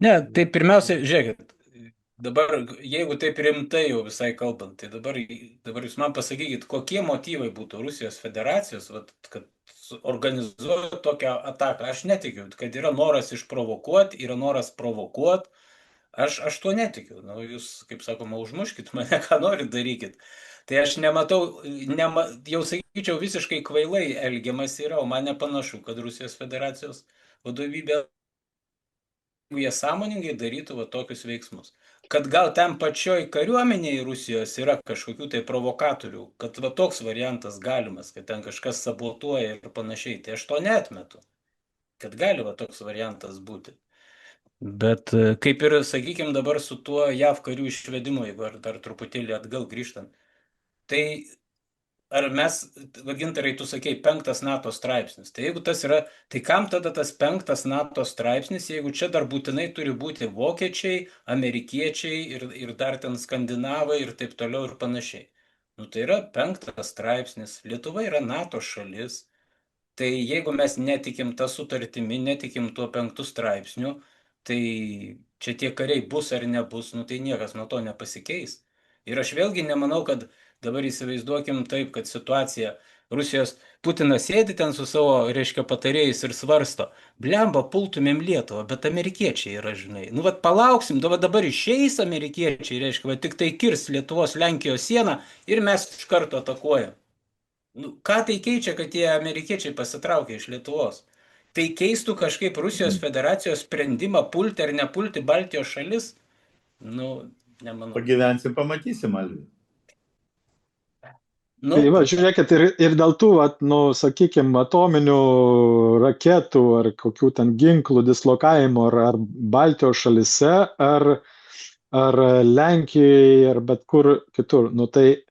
Ne, tai pirmiausia, žiūrėkit, dabar, jeigu taip rimtai jau visai kalbant, tai dabar jūs man pasakykit, kokie motyvai būtų Rusijos federacijos, vat, kad organizuotų tokią ataką. Aš netikiu, kad yra noras išprovokuoti, yra noras provokuoti. Aš tuo netikiu. Nu, jūs, kaip sakoma, užmuškit mane, ką norit darykit. Tai aš nematau, jau sakyčiau, visiškai kvailai elgiamas yra, o man nepanašu, kad Rusijos federacijos vadovybė jie sąmoningai darytų va tokius veiksmus. Kad gal ten pačioj kariuomenėje Rusijos yra kažkokių tai provokatorių, kad va toks variantas galimas, kad ten kažkas sabotuoja ir panašiai, tai aš to neatmetu, kad gali va toks variantas būti. Bet kaip ir, sakykime, dabar su tuo JAV karių išvedimu, jeigu dar truputėlį atgal grįžtant, tai ar mes, gintarai, tu sakei, 5 NATO straipsnis. Tai jeigu tas yra, tai kam tada tas 5 NATO straipsnis, jeigu čia dar būtinai turi būti vokiečiai, amerikiečiai ir dar ten skandinavai ir taip toliau ir panašiai. Nu tai yra 5 straipsnis, Lietuva yra NATO šalis. Tai jeigu mes netikim tą sutartimi, netikim tuo 5 straipsniu, tai čia tie kariai bus ar nebus, nu tai niekas nuo to nepasikeis. Ir aš vėlgi nemanau, kad dabar įsivaizduokim taip, kad situacija Rusijos Putinas sėdi ten su savo, reiškia, patarėjais ir svarsto, blemba, pultumėm Lietuvą, bet amerikiečiai yra, žinai. Nu, vat palauksim, dabar išeis amerikiečiai, reiškia, va, tik tai kirs Lietuvos Lenkijos sieną ir mes iš karto atakuojam. Nu, ką tai keičia, kad tie amerikiečiai pasitraukė iš Lietuvos? Tai keistų kažkaip Rusijos federacijos sprendimą pulti ar nepulti Baltijos šalis? Nu, nemanau. Pagyvensim, pamatysim, Alvi. Nu, Tai va, žiūrėkit, ir dėl tų, nu, sakykime, atominių raketų ar kokių ten ginklų dislokavimo ar Baltijos šalise, ar Lenkijoje, ar bet kur kitur. Nu, tai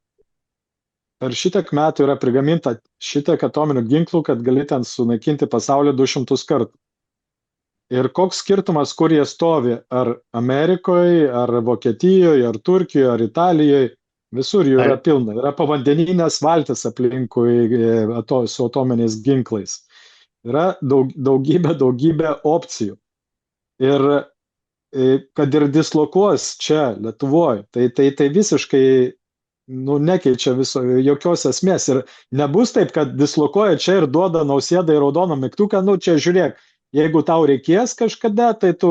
per šitiek metų yra prigaminta šitiek atominių ginklų, kad gali ten sunaikinti pasaulį 200 kartų. Ir koks skirtumas, kur jie stovi, ar Amerikoje, ar Vokietijoje, ar Turkijoje, ar Italijoje, visur jų yra pilna. Yra povandeninės valtis aplinkui su atominiais ginklais. Yra daugybė opcijų. Ir kad ir dislokuos čia, Lietuvoje, tai visiškai nekeičia jokios esmės. Ir nebus taip, kad dislokuoja čia ir duoda Nausėdai raudoną mygtuką, nu čia žiūrėk, jeigu tau reikės kažkada, tai tu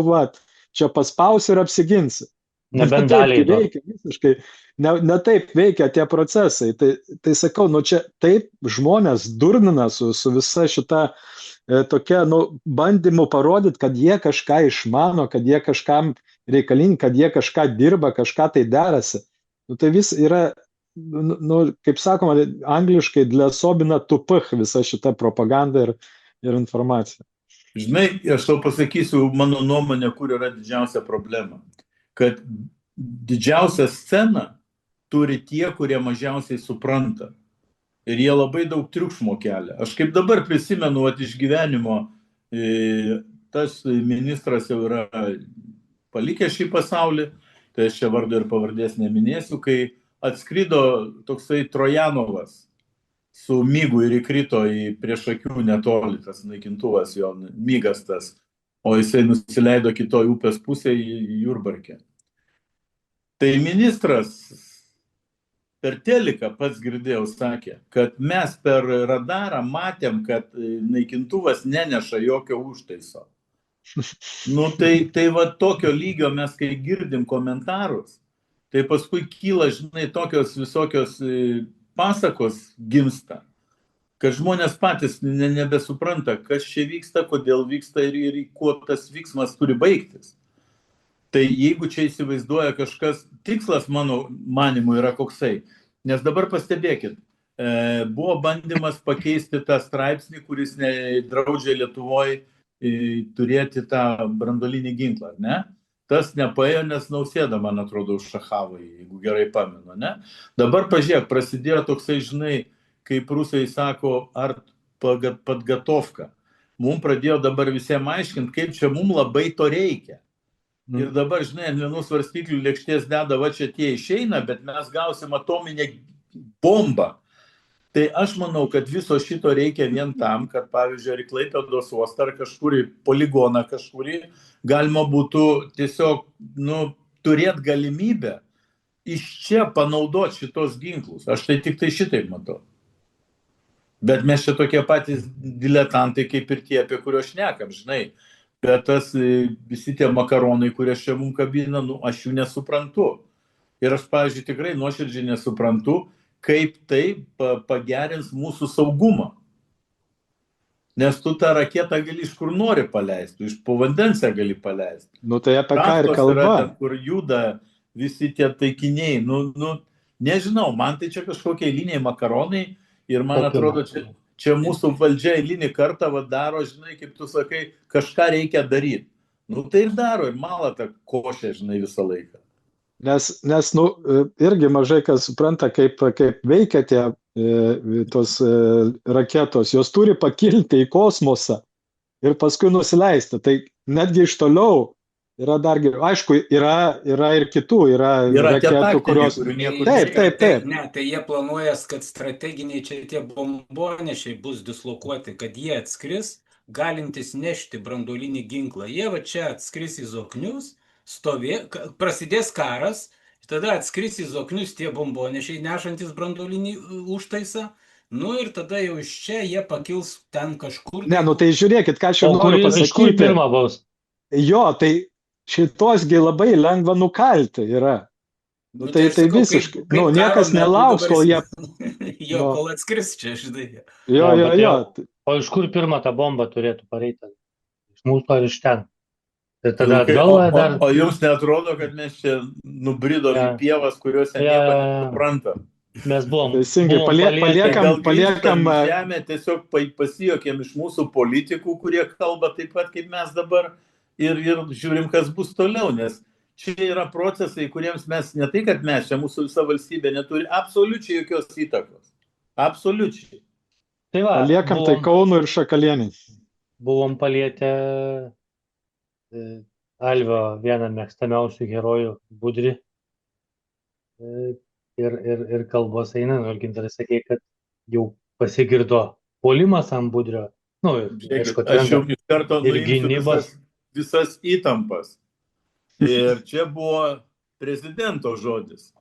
čia paspausi ir apsiginsi. Nebent daliai veikia visiškai. Ne taip veikia tie procesai. Tai sakau, čia taip žmonės durnina su visa šita tokia, bandymu parodyti, kad jie kažką išmano, kad jie kažkam reikalingi, kad jie kažką dirba, kažką tai derasi. Tai vis yra, kaip sakoma, angliškai dlesobina tupach visa šita propaganda ir informacija. Žinai, aš tau pasakysiu mano nuomonę, kur yra didžiausia problema. Kad didžiausią sceną turi tie, kurie mažiausiai supranta. Ir jie labai daug triukšmo kelia. Aš kaip dabar prisimenu iš gyvenimo, tas ministras jau yra palikęs šį pasaulį, tai aš čia vardo ir pavardės neminėsiu, kai atskrido toksai Trojanovas su mygu ir įkrito prieš akių netoli, tas naikintuvas jo, mygas tas, o jisai nusileido kitoj upės pusėje į Jurbarkę. Tai ministras per teliką pats girdėjau sakė, kad mes per radarą matėm, kad naikintuvas neneša jokio užtaiso. Nu tai va tokio lygio mes, kai girdim komentarus, tai paskui kyla, žinai, tokios visokios pasakos gimsta, kad žmonės patys nebesupranta, kas čia vyksta, kodėl vyksta ir kuo tas vyksmas turi baigtis. Tai jeigu čia įsivaizduoja kažkas, tikslas mano manimu yra koksai, nes dabar pastebėkit, buvo bandymas pakeisti tą straipsnį, kuris draudžia Lietuvoje turėti tą branduolinį ginklą, ne? Tas nepaėjo, nes Nausėda, man atrodo, užšachavo, jeigu gerai pamenu, ne? Dabar pažiūrėk, prasidėjo toksai, žinai, kaip rusai sako, ar podgatovka. Mums pradėjo dabar visiems aiškinti, kaip čia mums labai to reikia. Ir dabar, žinai, ant vienų svarstyklių lėkštės deda, va čia tie išeina, bet mes gausim atominę bombą. Tai aš manau, kad viso šito reikia vien tam, kad pavyzdžiui, ar į Klaipėdos uostą, ar kažkur į poligoną kažkurį galima būtų tiesiog, turėti galimybę iš čia panaudoti šitos ginklus. Aš tai tik tai šitaip matau. Bet mes čia tokie patys diletantai, kaip ir tie, apie kuriuos šnekam, žinai. Bet visi tie makaronai, kurie čia mums kabina, aš jų nesuprantu. Ir aš, pavyzdžiui, tikrai nuoširdžiai nesuprantu, kaip tai pagerins mūsų saugumą. Nes tu tą raketą gali iš kur nori paleisti, iš po vandens gali paleisti. Tai apie ką ir kalba. Ten, kur juda visi tie taikiniai. Nežinau, man tai čia kažkokie eiliniai makaronai ir man atrodo, čia mūsų valdžia eilinį kartą daro, žinai, kaip tu sakai, kažką reikia daryti. Tai ir daro, ir mala tą košę, žinai, visą laiką. Nes irgi mažai kas supranta, kaip veikia tie tos raketos. Jos turi pakilti į kosmosą ir paskui nusileisti. Tai netgi iš toliau yra dar geriau. Aišku, yra ir kitų, yra raketų, kurios... Taip. Ne, tai jie planuoja, kad strateginiai čia tie bombonešiai bus dislokuoti, kad jie atskris, galintys nešti branduolinį ginklą. Jie čia atskris į Zoknius, prasidės karas, tada atskris į Zoknius tie bombonešiai nešantis branduolinį užtaisą, ir tada jau iš čia jie pakils ten kažkur. Ne, tai žiūrėkit, ką aš noriu pasakyti. Iš kur pirmą baus? Jo, tai šitosgi labai lengva nukalti yra. Tai visiškai, niekas nelauks, kol jie... kol atskris čia, žinai. Jo. O iš kur pirmą tą bombą turėtų pareiti? Iš mūsų ar iš ten? Tai tada atgal dar... O jums neatrodo, kad mes čia nubridom į pievas, kuriuose nieko nesupranta? Mes buvom... Teisingai, paliekam... Žemė tiesiog pasijokėm iš mūsų politikų, kurie kalba taip pat kaip mes dabar ir žiūrim, kas bus toliau, nes čia yra procesai, kuriems mes, ne tai, kad mes čia, mūsų visa valstybė neturi absoliučiai jokios įtakos. Absoliučiai. Tai va, paliekam tai Kaunų ir Šakalienį. Buvom palietę Alvio vieną mėgstamiausių herojų Budrį. Ir kalbos eina, ir Gintaras sakė, kad jau pasigirdo puolimas ant Budrio. Aišku, aš jau iš karto ir gynybos. Visas įtampas. Ir čia buvo prezidento žodis.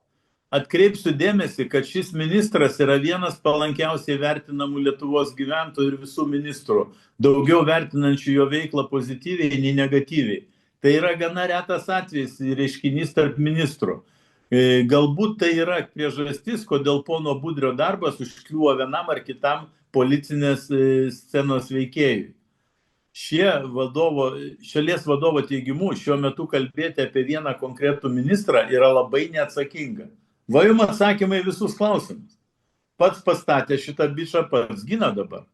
Atkreipsiu dėmesį, kad šis ministras yra vienas palankiausiai vertinamų Lietuvos gyventojų ir visų ministrų, daugiau vertinančių jo veiklą pozityviai nei negatyviai. Tai yra gana retas atvejis ir reiškinys tarp ministrų. Galbūt tai yra priežastis, kodėl pono Budrio darbas užkliuvo vienam ar kitam policinės scenos veikėjui. Šalies vadovo teigimu šiuo metu kalbėti apie vieną konkretų ministrą yra labai neatsakinga. Va jums atsakymai visus klausimus. Pats pastatė šitą bičą, pats gina dabar.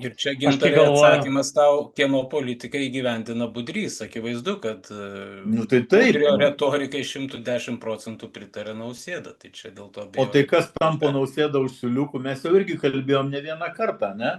Ir čia Gintarė atsakymas tau, kieno politikai įgyvendina Budrys. Akivaizdu, kad Budrio retorikai 110% pritarė Nausėdą. Tai čia dėl to O tai kas tampo Nausėdą už siūliukų, mes jau irgi kalbėjom ne vieną kartą, ne?